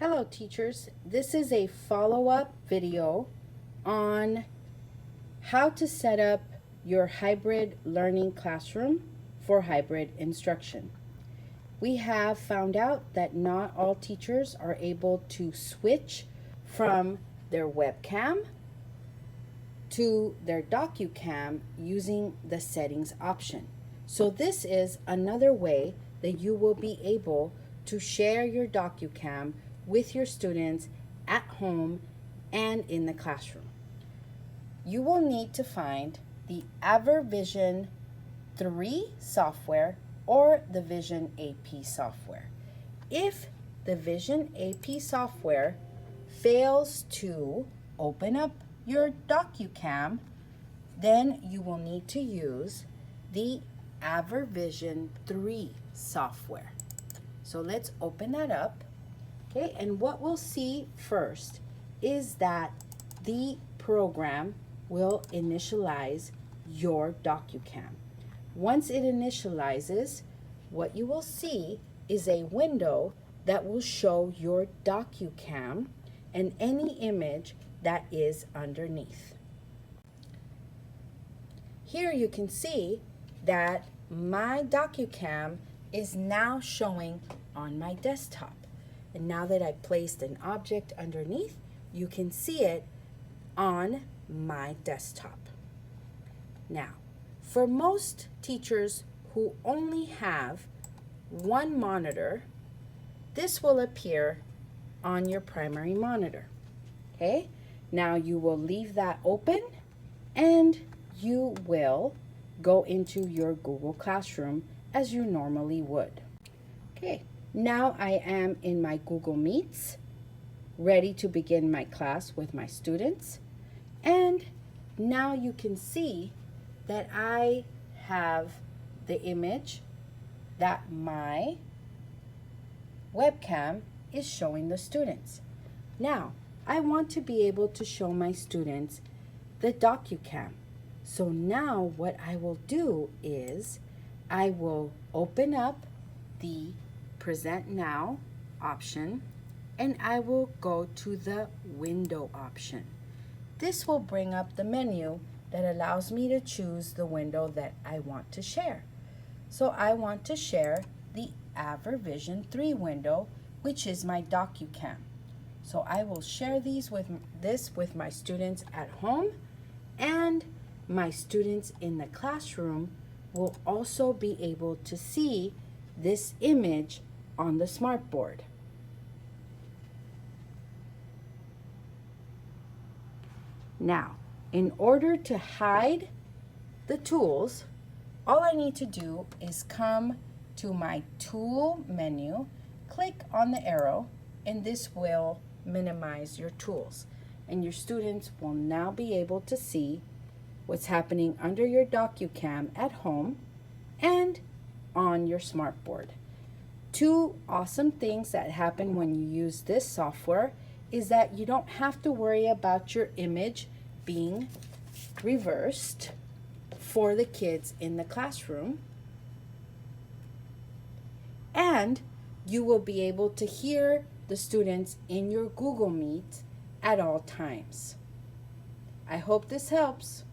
Hello teachers, this is a follow-up video on how to set up your hybrid learning classroom for hybrid instruction. We have found out that not all teachers are able to switch from their webcam to their docucam using the settings option. So this is another way that you will be able to share your docucam with your students at home and in the classroom. You will need to find the AverVision 3 software or the Vision AP software. If the Vision AP software fails to open up your docucam, then you will need to use the AverVision 3 software. So let's open that up. Okay, and what we'll see first is that the program will initialize your docucam. Once it initializes, what you will see is a window that will show your docucam and any image that is underneath. Here you can see that my docucam is now showing on my desktop. And now that I've placed an object underneath, you can see it on my desktop. Now, for most teachers who only have one monitor, this will appear on your primary monitor. Okay? Now you will leave that open and you will go into your Google Classroom as you normally would. Okay. Now I am in my Google Meets, ready to begin my class with my students. And now you can see that I have the image that my webcam is showing the students. Now, I want to be able to show my students the docucam. So now what I will do is I will open up the Present Now option and I will go to the Window option. This will bring up the menu that allows me to choose the window that I want to share. So I want to share the AverVision 3 window, which is my docucam. So I will share this with my students at home, and my students in the classroom will also be able to see this image on the smartboard. Now, in order to hide the tools, all I need to do is come to my tool menu, click on the arrow, and this will minimize your tools. And your students will now be able to see what's happening under your docucam at home and on your smartboard. Two awesome things that happen when you use this software is that you don't have to worry about your image being reversed for the kids in the classroom, and you will be able to hear the students in your Google Meet at all times. I hope this helps.